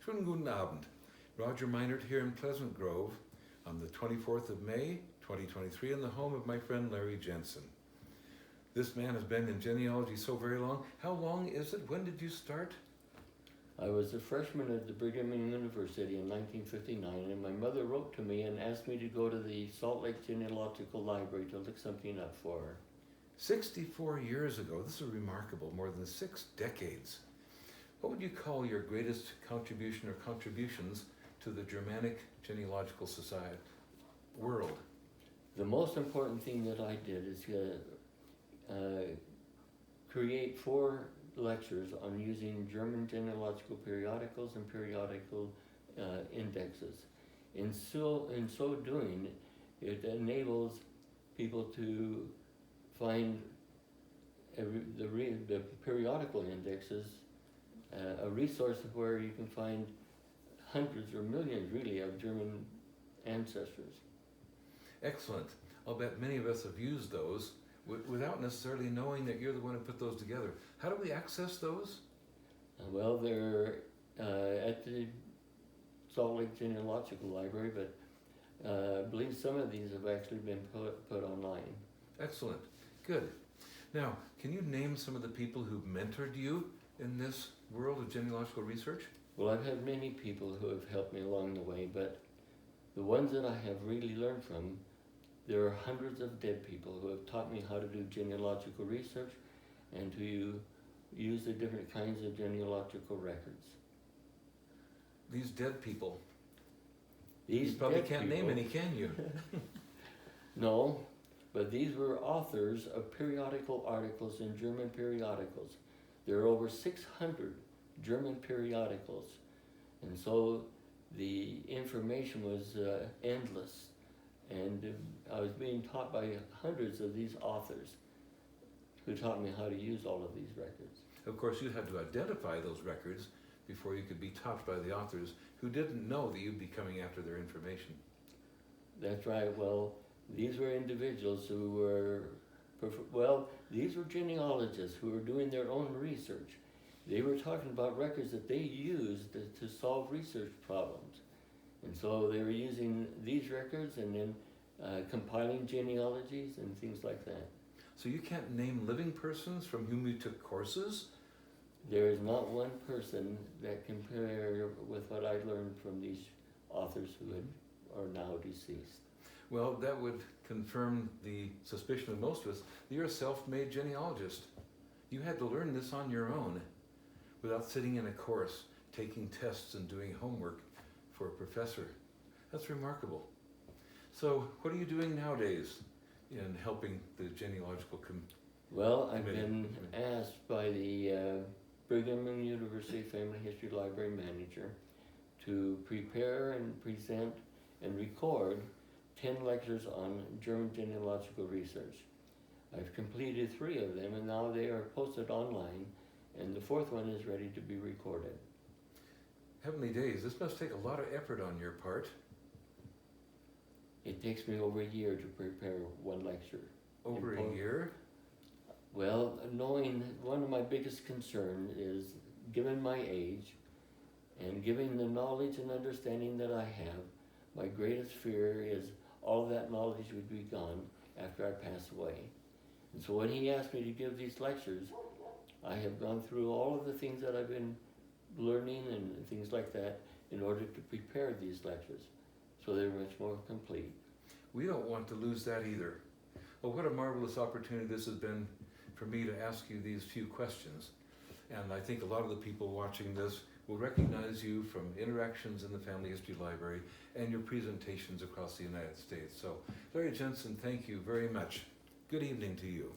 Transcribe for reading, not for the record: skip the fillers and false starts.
Schönen guten Abend. Roger Minert here in Pleasant Grove on the 24th of May, 2023 in the home of my friend Larry Jensen. This man has been in genealogy so very long. How long is it? When did you start? I was a freshman at the Brigham Young University in 1959, and my mother wrote to me and asked me to go to the Salt Lake Genealogical Library to look something up for her. 64 years ago. This is remarkable, more than 6 decades. What would you call your greatest contribution or contributions to the Germanic Genealogical Society world? The most important thing that I did is create 4 lectures on using German genealogical periodicals and periodical indexes. In so doing, it enables people to find the periodical indexes a resource where you can find hundreds or millions, really, of German ancestors. Excellent. I'll bet many of us have used those without necessarily knowing that you're the one who put those together. How do we access those? Well, they're at the Salt Lake Genealogical Library, but I believe some of these have actually been put online. Excellent. Good. Now, can you name some of the people who've mentored you in this world of genealogical research? Well, I've had many people who have helped me along the way, but the ones that I have really learned from, there are hundreds of dead people who have taught me how to do genealogical research and to use the different kinds of genealogical records. These dead people. These You probably dead can't people, name any, can you? No, but these were authors of periodical articles in German periodicals. There are over 600 German periodicals, and so the information was endless. And I was being taught by hundreds of these authors who taught me how to use all of these records. Of course, you had to identify those records before you could be taught by the authors who didn't know that you'd be coming after their information. That's right. Well, these were individuals who were, these were genealogists who were doing their own research. They were talking about records that they used to solve research problems. And so they were using these records and then compiling genealogies and things like that. So you can't name living persons from whom you took courses? There is not one person that can compare with what I learned from these authors who are now deceased. Well, that would confirm the suspicion of most of us that you're a self-made genealogist. You had to learn this on your own without sitting in a course, taking tests and doing homework for a professor. That's remarkable. So what are you doing nowadays in helping the genealogical community? Well, I've been asked by the Brigham Young University Family History Library manager to prepare and present and record 10 lectures on German genealogical research. I've completed 3 of them, and now they are posted online, and the 4th one is ready to be recorded. Heavenly days, this must take a lot of effort on your part. It takes me over a year to prepare one lecture. Over a year? Well, knowing one of my biggest concerns is, given my age and given the knowledge and understanding that I have, my greatest fear is all of that knowledge would be gone after I pass away. And so when he asked me to give these lectures, I have gone through all of the things that I've been learning and things like that in order to prepare these lectures, so they're much more complete. We don't want to lose that either. Well, what a marvelous opportunity this has been for me to ask you these few questions. And I think a lot of the people watching this will recognize you from interactions in the Family History Library and your presentations across the United States. So, Larry Jensen, thank you very much. Good evening to you.